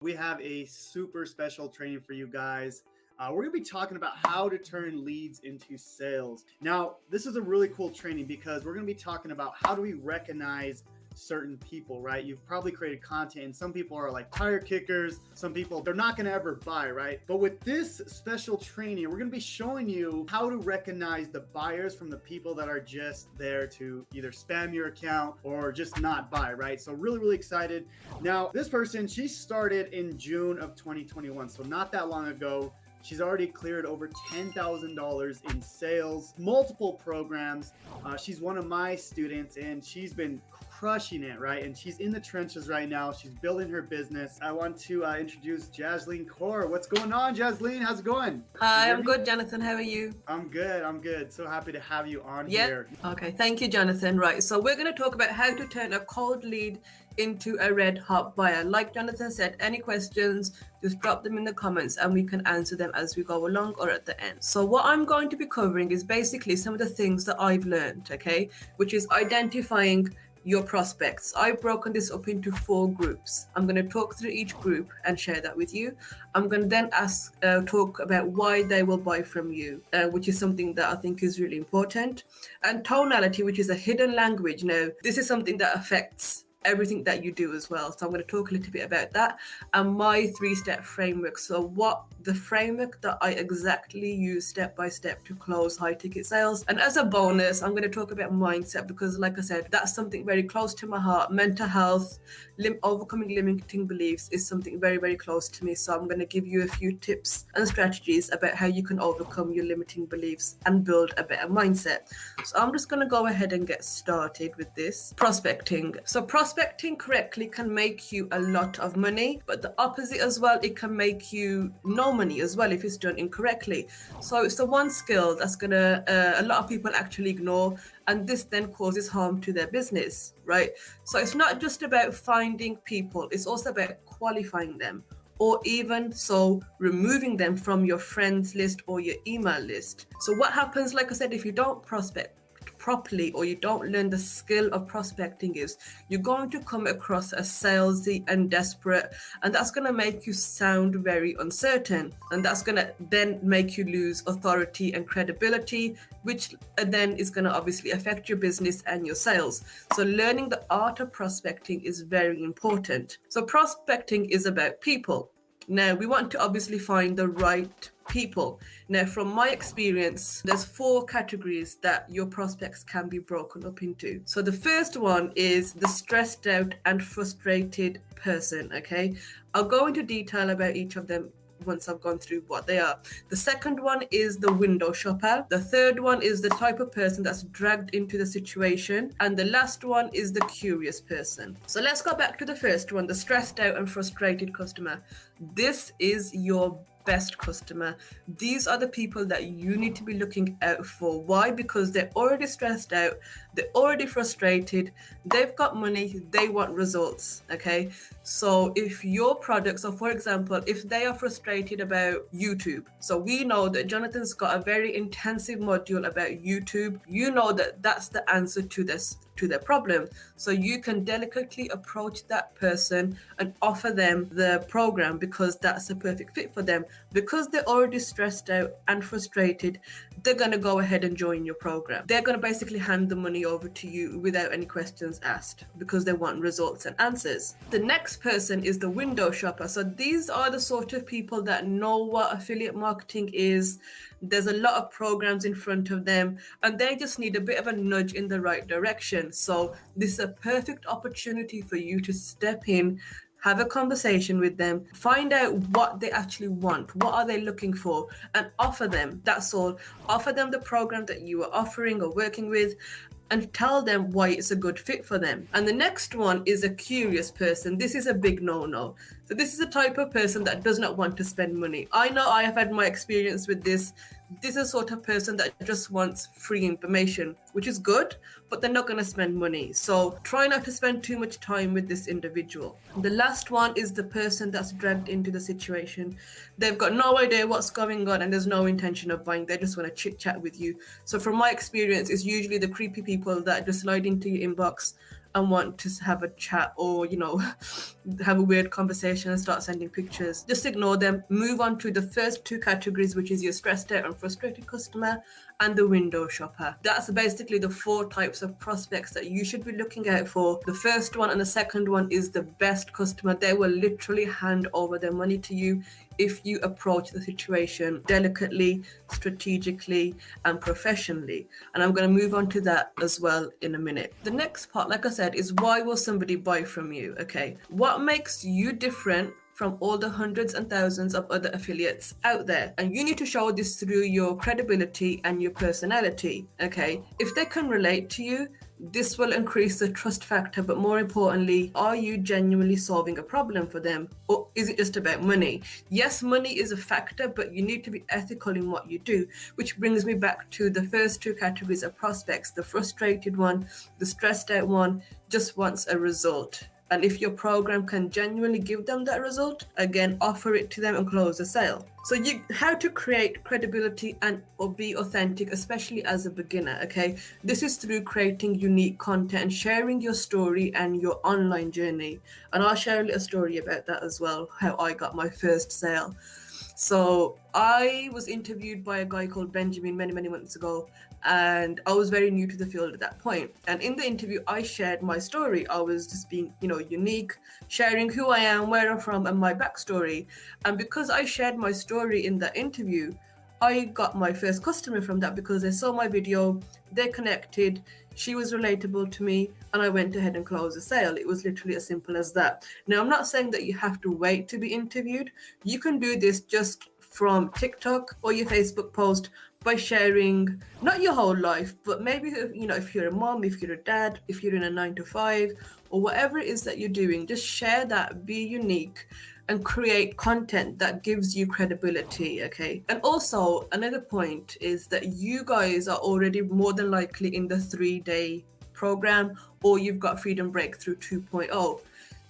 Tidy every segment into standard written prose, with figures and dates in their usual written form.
We have a super special training for you guys. We're going to be talking about how to turn leads into sales. Now, this is a really cool training because we're going to be talking about how do we recognize certain people, right? You've probably created content and some people are like tire kickers. Some people, they're not going to ever buy, right? But with this special training, we're going to be showing you how to recognize the buyers from the people that are just there to either spam your account or just not buy, right? So really excited. Now, this person, she started in June of 2021, so not that long ago. She's already cleared over $10,000 in sales, multiple programs. She's one of my students and she's been crushing it, right? And she's in the trenches right now. She's building her business. I want to introduce Jasleen Kaur. What's going on, Jasleen? How's it going? Hi, I'm good, Jonathan. How are you? I'm good. So happy to have you on here. Okay, thank you, Jonathan. Right, so we're going to talk about how to turn a cold lead into a red hot buyer. Like Jonathan said, any questions, just drop them in the comments and we can answer them as we go along or at the end. So what I'm going to be covering is basically some of the things that I've learned, okay, which is identifying your prospects. I've broken this up into 4 groups. I'm going to talk through each group and share that with you. I'm going to then talk about why they will buy from you, which is something that I think is really important. And tonality, which is a hidden language. Now, this is something that affects everything that you do as well. So I'm going to talk a little bit about that and my 3-step framework. So what the framework that I exactly use step by step to close high ticket sales. And as a bonus, I'm going to talk about mindset because like I said, that's something very close to my heart. Mental health, overcoming limiting beliefs is something very close to me. So I'm going to give you a few tips and strategies about how you can overcome your limiting beliefs and build a better mindset. So I'm just going to go ahead and get started with this. Prospecting. So prospecting correctly can make you a lot of money, but the opposite as well, it can make you no money as well if it's done incorrectly. So it's the one skill that's gonna a lot of people actually ignore, and this then causes harm to their business, right? So it's not just about finding people, it's also about qualifying them, or even so removing them from your friends list or your email list. So what happens, like I said, if you don't prospect properly or you don't learn the skill of prospecting is you're going to come across as salesy and desperate, and that's going to make you sound very uncertain, and that's going to then make you lose authority and credibility, which then is going to obviously affect your business and your sales. So learning the art of prospecting is very important. So prospecting is about people. Now we want to obviously find the right people. Now, from my experience, there's 4 categories that your prospects can be broken up into. So the first one is the stressed out and frustrated person, okay? I'll go into detail about each of them once I've gone through what they are. The second one is the window shopper. The third one is the type of person that's dragged into the situation. And the last one is the curious person. So let's go back to the first one, the stressed out and frustrated customer. This is your best customer. These are the people that you need to be looking out for. Why? Because they're already stressed out, they're already frustrated, they've got money, they want results, okay? So if your products, so for example, if they are frustrated about YouTube, so we know that Jonathan's got a very intensive module about YouTube, you know that that's the answer to their problem. So you can delicately approach that person and offer them the program because that's a perfect fit for them. Because they're already stressed out and frustrated, they're going to go ahead and join your program. They're going to basically hand the money over to you without any questions asked because they want results and answers. The next person is the window shopper. So these are the sort of people that know what affiliate marketing is. There's a lot of programs in front of them and they just need a bit of a nudge in the right direction. So this is a perfect opportunity for you to step in, have a conversation with them, find out what they actually want, what are they looking for, and offer them. That's all. Offer them the program that you are offering or working with, and tell them why it's a good fit for them. And the next one is a curious person. This is a big no-no. So this is a type of person that does not want to spend money. I know I have had my experience with this. This is a sort of person that just wants free information, which is good, but they're not going to spend money. So try not to spend too much time with this individual. The last one is the person that's dragged into the situation. They've got no idea what's going on and there's no intention of buying. They just want to chit chat with you. So from my experience, it's usually the creepy people that just slide into your inbox and want to have a chat or, have a weird conversation and start sending pictures. Just ignore them. Move on to the first two categories, which is your stressed out and frustrated customer and the window shopper. That's basically the 4 types of prospects that you should be looking out for. The first one and the second one is the best customer. They will literally hand over their money to you if you approach the situation delicately, strategically, and professionally. And I'm going to move on to that as well in a minute. The next part, like I said, is why will somebody buy from you? Okay. What makes you different from all the hundreds and thousands of other affiliates out there? And you need to show this through your credibility and your personality. Okay. If they can relate to you, this will increase the trust factor, but more importantly, are you genuinely solving a problem for them, or is it just about money? Yes, money is a factor, but you need to be ethical in what you do, which brings me back to the first 2 categories of prospects. The frustrated one, the stressed out one, just wants a result. And if your program can genuinely give them that result, again, offer it to them and close the sale. So how to create credibility and or be authentic, especially as a beginner, okay? This is through creating unique content and sharing your story and your online journey. And I'll share a little story about that as well, how I got my first sale. So I was interviewed by a guy called Benjamin many months ago, and I was very new to the field at that point. And in the interview, I shared my story. I was just being, unique, sharing who I am, where I'm from, and my backstory. And because I shared my story in the interview, I got my first customer from that because they saw my video, they connected, she was relatable to me, and I went ahead and closed the sale. It was literally as simple as that. Now, I'm not saying that you have to wait to be interviewed. You can do this just from TikTok or your Facebook post by sharing not your whole life, but maybe, if you're a mom, if you're a dad, if you're in a 9-to-5, or whatever it is that you're doing, just share that, be unique, and create content that gives you credibility, okay? And also, another point is that you guys are already more than likely in the 3-day program, or you've got Freedom Breakthrough 2.0.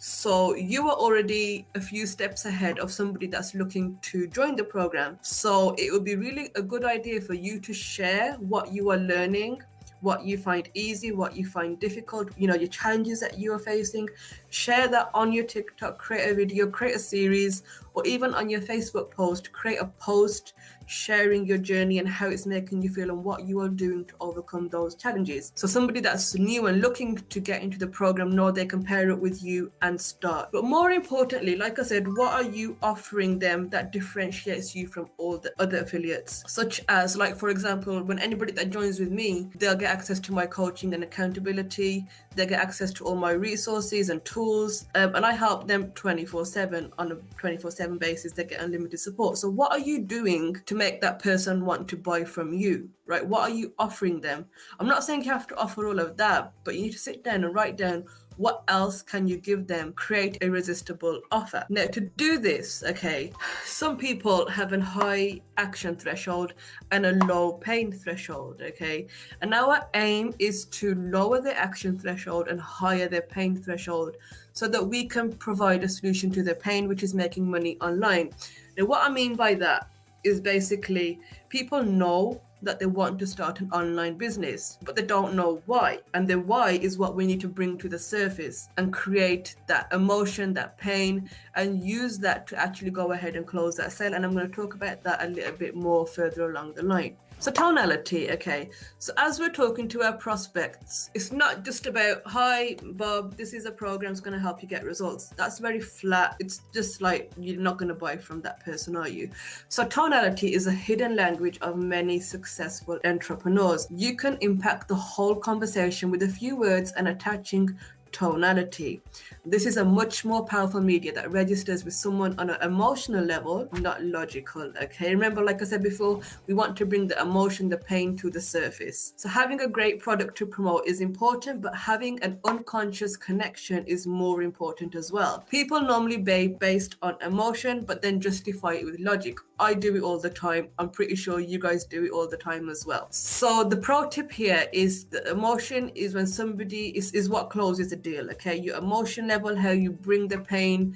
So you are already a few steps ahead of somebody that's looking to join the program. So it would be really a good idea for you to share what you are learning, what you find easy, what you find difficult, your challenges that you are facing. Share that on your TikTok, create a video, create a series, or even on your Facebook post, create a post sharing your journey and how it's making you feel and what you are doing to overcome those challenges. So somebody that's new and looking to get into the program know they can pair it with you and start. But more importantly, like I said, what are you offering them that differentiates you from all the other affiliates? Such as, like, for example, when anybody that joins with me, they'll get access to my coaching and accountability, they get access to all my resources and tools, and I help them 24/7 on a 24/7 basis. They get unlimited support. So what are you doing to make that person want to buy from you, right? What are you offering them? I'm not saying you have to offer all of that, but you need to sit down and write down what else can you give them, create a irresistible offer. Now, to do this, okay, some people have a high action threshold and a low pain threshold, okay? And our aim is to lower their action threshold and higher their pain threshold so that we can provide a solution to their pain, which is making money online. Now, what I mean by that is basically people know that they want to start an online business, but they don't know why. And the why is what we need to bring to the surface and create that emotion, that pain, and use that to actually go ahead and close that sale. And I'm going to talk about that a little bit more further along the line. So tonality, okay. So as we're talking to our prospects, it's not just about, hi, Bob, this is a program that's going to help you get results. That's very flat. It's just like, you're not going to buy from that person, are you? So tonality is a hidden language of many successful entrepreneurs. You can impact the whole conversation with a few words and attaching tonality. This is a much more powerful media that registers with someone on an emotional level, not logical, okay? Remember, like I said before, we want to bring the emotion, the pain to the surface. So having a great product to promote is important, but having an unconscious connection is more important as well. People normally based on emotion, but then justify it with logic. I do it all the time. I'm pretty sure you guys do it all the time as well. So the pro tip here is the emotion is when somebody is what closes the deal, okay? Your emotion level, how you bring the pain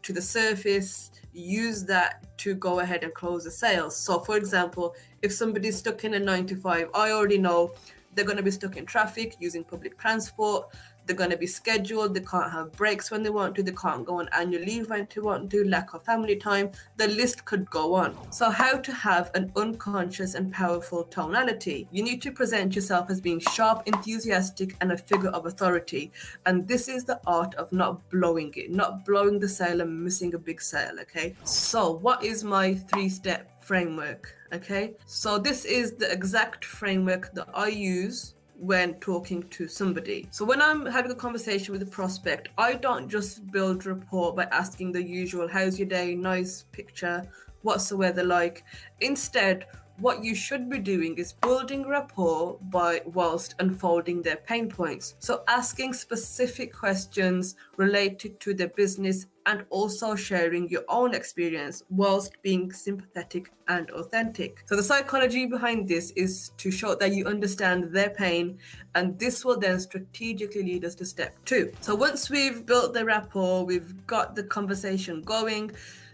to the surface, use that to go ahead and close the sales. So for example, if somebody's stuck in a 9-to-5, I already know they're going to be stuck in traffic using public transport. They're going to be scheduled. They can't have breaks when they want to. They can't go on annual leave when they want to. Lack of family time. The list could go on. So how to have an unconscious and powerful tonality? You need to present yourself as being sharp, enthusiastic, and a figure of authority. And this is the art of not blowing it, not blowing the sale and missing a big sale. Okay. So what is my 3-step framework? Okay. So this is the exact framework that I use when talking to somebody. So when I'm having a conversation with a prospect, I don't just build rapport by asking the usual, how's your day, nice picture, what's the weather like? Instead, what you should be doing is building rapport whilst unfolding their pain points. So asking specific questions related to their business and also sharing your own experience whilst being sympathetic and authentic. So the psychology behind this is to show that you understand their pain, and this will then strategically lead us to step 2. So once we've built the rapport, we've got the conversation going,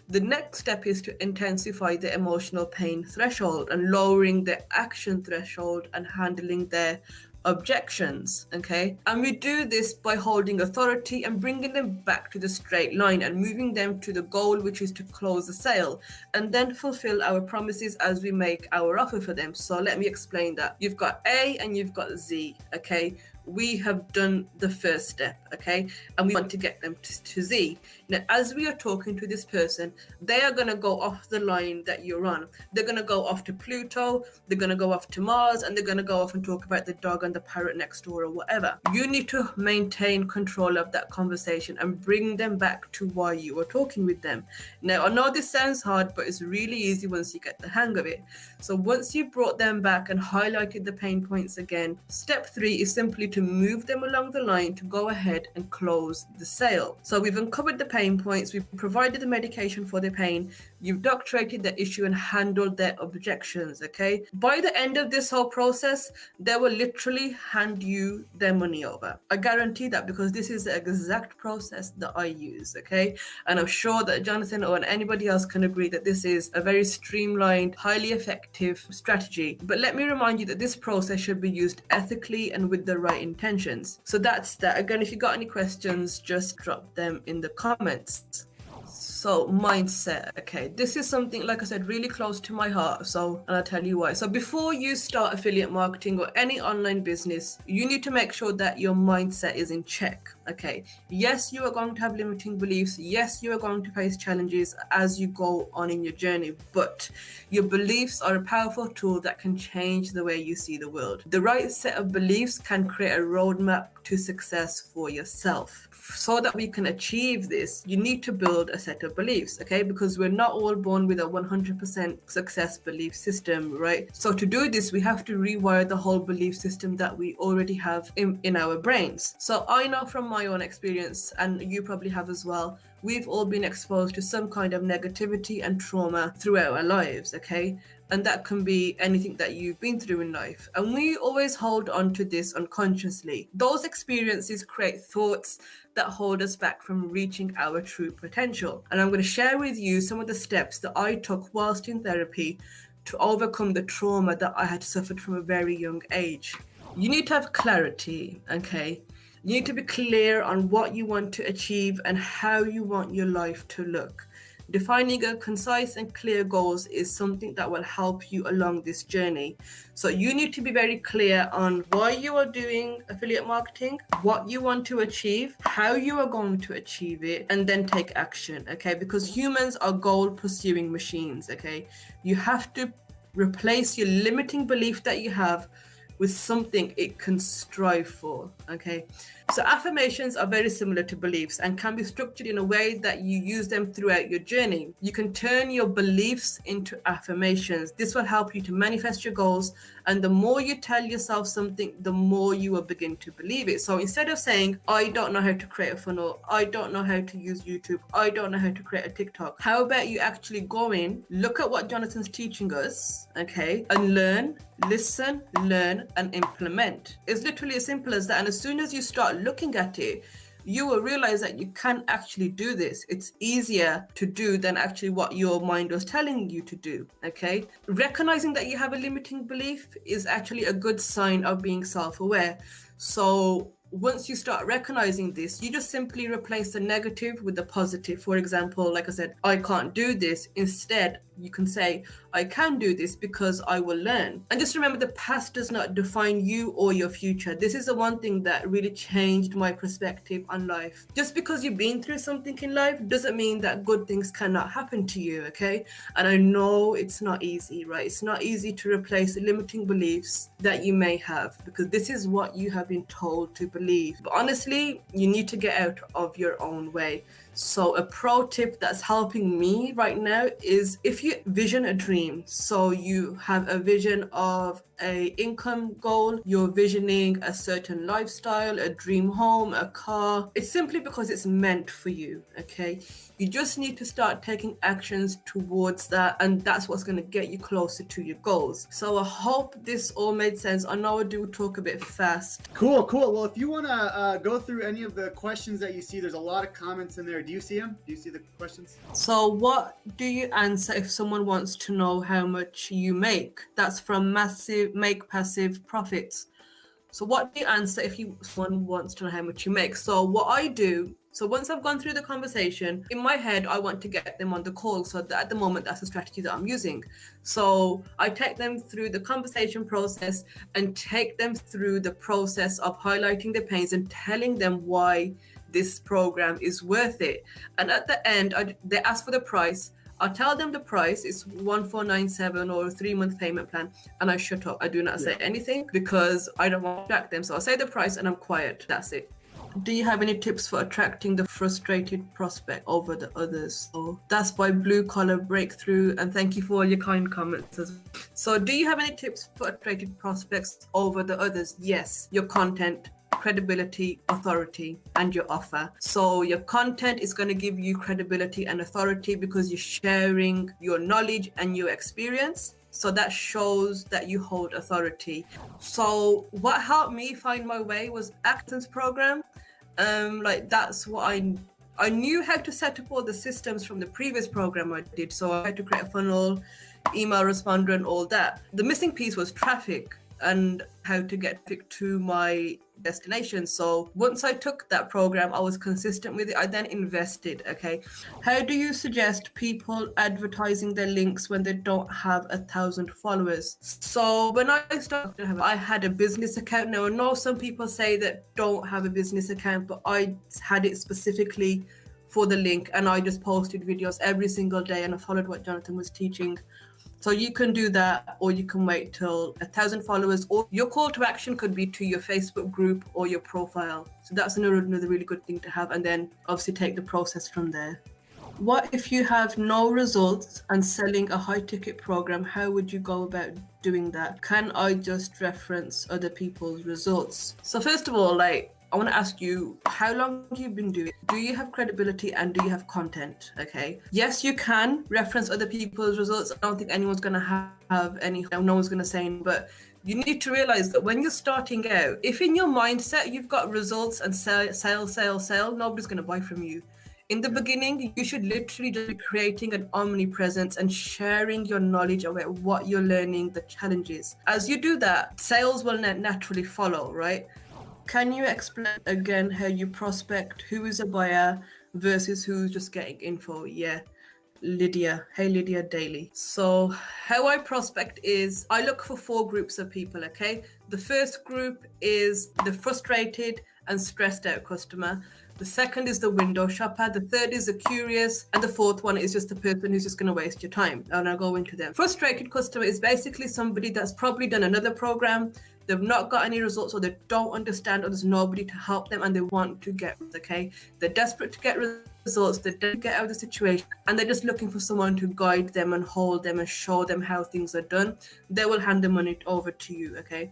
the next step is to intensify the emotional pain threshold and lowering the action threshold and handling their objections, okay? And we do this by holding authority and bringing them back to the straight line and moving them to the goal, which is to close the sale and then fulfill our promises as we make our offer for them. So let me explain that. You've got A and you've got Z, okay? We have done the first step, okay? And we want to get them to Z. Now, as we are talking to this person, they are going to go off the line that you're on. They're going to go off to Pluto, they're going to go off to Mars, and they're going to go off and talk about the dog and the parrot next door or whatever. You need to maintain control of that conversation and bring them back to why you were talking with them. Now, I know this sounds hard, but it's really easy once you get the hang of it. So once you brought them back and highlighted the pain points again, step 3 is simply to move them along the line to go ahead and close the sale. So we've uncovered the pain points, we've provided the medication for their pain, you've doctorated the issue and handled their objections, okay? By the end of this whole process, they will literally hand you their money over. I guarantee that, because this is the exact process that I use, okay? And I'm sure that Jonathan or anybody else can agree that this is a very streamlined, highly effective strategy. But let me remind you that this process should be used ethically and with the right intentions. So that's that. Again, if you got any questions, just drop them in the comments. So mindset, okay, this is something, like I said, really close to my heart. So, and I'll tell you why. So before you start affiliate marketing or any online business, you need to make sure that your mindset is in check. Okay, yes, you are going to have limiting beliefs. Yes, you are going to face challenges as you go on in your journey, but your beliefs are a powerful tool that can change the way you see the world. The right set of beliefs can create a roadmap to success for yourself. So that we can achieve this, you need to build a set of beliefs, okay? Because we're not all born with a 100% success belief system, right? So to do this, we have to rewire the whole belief system that we already have in our brains. So I know from my own experience, and you probably have as well, we've all been exposed to some kind of negativity and trauma throughout our lives, okay? And that can be anything that you've been through in life. And we always hold on to this unconsciously. Those experiences create thoughts that hold us back from reaching our true potential. And I'm going to share with you some of the steps that I took whilst in therapy to overcome the trauma that I had suffered from a very young age. You need to have clarity, okay? You need to be clear on what you want to achieve and how you want your life to look. Defining a concise and clear goals is something that will help you along this journey. So you need to be very clear on why you are doing affiliate marketing, what you want to achieve, how you are going to achieve it, and then take action, okay? Because humans are goal pursuing machines, okay? You have to replace your limiting belief that you have with something it can strive for, okay? So affirmations are very similar to beliefs and can be structured in a way that you use them throughout your journey. You can turn your beliefs into affirmations. This will help you to manifest your goals, and the more you tell yourself something, the more you will begin to believe it. So instead of saying, I don't know how to create a funnel, I don't know how to use YouTube, I don't know how to create a TikTok, how about you actually go in, look at what Jonathan's teaching us, okay, and learn, listen, learn, and implement. It's literally as simple as that. And as soon as you start looking at it, you will realize that you can actually do this. It's easier to do than actually what your mind was telling you to do, okay? Recognizing that you have a limiting belief is actually a good sign of being self-aware. So once you start recognizing this, you just simply replace the negative with the positive. For example, like I said, I can't do this. Instead, you can say, I can do this because I will learn. And just remember, the past does not define you or your future. This is the one thing that really changed my perspective on life. Just because you've been through something in life doesn't mean that good things cannot happen to you, okay? And I know it's not easy, right? It's not easy to replace limiting beliefs that you may have, because this is what you have been told to believe. But honestly, you need to get out of your own way. So a pro tip that's helping me right now is, if you vision a dream, so you have a vision of a income goal, you're visioning a certain lifestyle, a dream home, a car, it's simply because it's meant for you, okay? You just need to start taking actions towards that, and that's what's going to get you closer to your goals. So I hope this all made sense. I know I do talk a bit fast. Cool. Well, if you want to go through any of the questions that you see, there's a lot of comments in there. Do you see them? Do you see the questions? So what do you answer if someone wants to know how much you make? That's from Massive Make Passive Profits. So what do you answer if someone wants to know how much you make? So what I do, so once I've gone through the conversation, in my head, I want to get them on the call. So that at the moment, that's the strategy that I'm using. So I take them through the conversation process and take them through the process of highlighting the pains and telling them why this program is worth it. And at the end, they ask for the price. I'll tell them the price is 1497 or a 3-month payment plan, and I shut up. I do not say anything because I don't want to distract them. So I'll say the price and I'm quiet. That's it. Do you have any tips for attracting the frustrated prospect over the others? So that's by Blue Collar Breakthrough, and thank you for all your kind comments as well. So do you have any tips for attracting prospects over the others? Yes, your content, credibility, authority, and your offer. So your content is going to give you credibility and authority because you're sharing your knowledge and your experience. So that shows that you hold authority. So what helped me find my way was Acton's program. That's what I knew how to set up all the systems from the previous program I did. So I had to create a funnel, email responder, and all that. The missing piece was traffic and how to get traffic to my destination. So once I took that program, I was consistent with it. I then invested. Okay, how do you suggest people advertising their links when they don't have 1,000 followers? So when I started, I had a business account. Now I know some people say that don't have a business account, but I had it specifically for the link, and I just posted videos every single day, and I followed what Jonathan was teaching. So you can do that, or you can wait till 1,000 followers, or your call to action could be to your Facebook group or your profile. So that's another really good thing to have, and then obviously take the process from there. What if you have no results and selling a high ticket program? How would you go about doing that? Can I just reference other people's results? So first of all, I want to ask you how long you've been doing it. Do you have credibility and do you have content? Okay. Yes, you can reference other people's results. I don't think anyone's going to have any, no one's going to say, but you need to realize that when you're starting out, if in your mindset you've got results and sell, nobody's going to buy from you. In the beginning, you should literally just be creating an omnipresence and sharing your knowledge about what you're learning, the challenges. As you do that, sales will naturally follow, right? Can you explain again how you prospect, who is a buyer versus who's just getting info? Yeah, Lydia. Hey, Lydia Daly. So how I prospect is I look for 4 groups of people, okay? The first group is the frustrated and stressed out customer. The second is the window shopper. The third is the curious. And the fourth one is just the person who's just going to waste your time. And I'll go into them. Frustrated customer is basically somebody that's probably done another program. They've not got any results, or they don't understand, or there's nobody to help them, and they want to get, okay? They're desperate to get results, they're desperate to get out of the situation, and they're just looking for someone to guide them and hold them and show them how things are done. They will hand the money over to you, okay?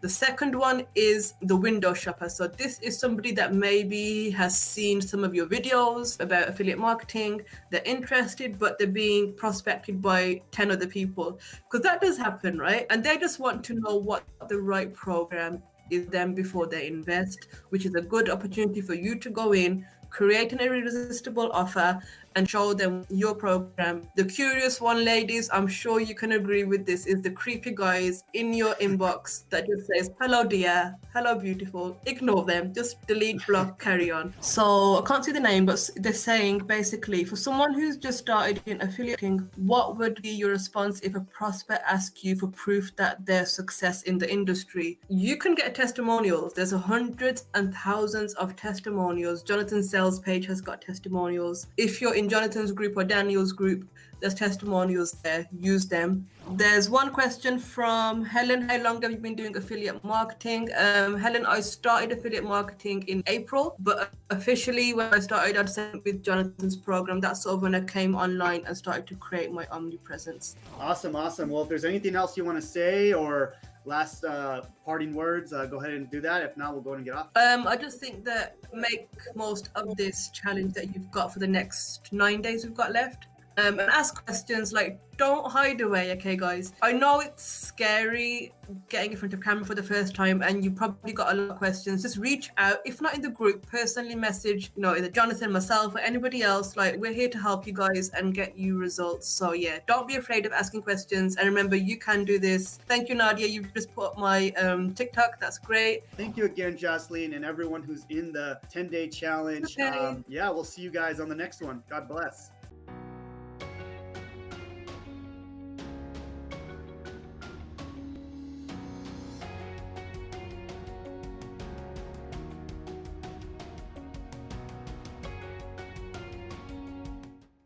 The second one is the window shopper. So this is somebody that maybe has seen some of your videos about affiliate marketing. They're interested, but they're being prospected by 10 other people, because that does happen, right? And they just want to know what the right program is them before they invest, which is a good opportunity for you to go in, create an irresistible offer, and show them your program. The curious one, ladies, I'm sure you can agree with this, is the creepy guys in your inbox that just says, hello dear, hello beautiful. Ignore them, just delete, block, carry on. So I can't see the name, but they're saying basically for someone who's just started in affiliating, what would be your response if a prospect asks you for proof that their success in the industry? You can get testimonials. There's hundreds and thousands of testimonials. Jonathan's sales page has got testimonials. If you're in Jonathan's group or Daniel's group, there's testimonials there. Use them. There's one question from Helen. How long have you been doing affiliate marketing? Helen, I started affiliate marketing in April, but officially when I started, I'd said with Jonathan's program, that's sort of when I came online and started to create my omnipresence. Awesome. Well, if there's anything else you want to say or last parting words, go ahead and do that. If not, we'll go ahead and get off. I just think that make most of this challenge that you've got for the next 9 days we've got left. And ask questions, like, don't hide away, okay, guys? I know it's scary getting in front of camera for the first time, and you probably got a lot of questions. Just reach out, if not in the group, personally message, either Jonathan, myself, or anybody else. Like, we're here to help you guys and get you results. So yeah, don't be afraid of asking questions, and remember, you can do this. Thank you, Nadia. You just put up my TikTok. That's great. Thank you again, Jasleen, and everyone who's in the 10-day challenge. Okay. Yeah, we'll see you guys on the next one. God bless.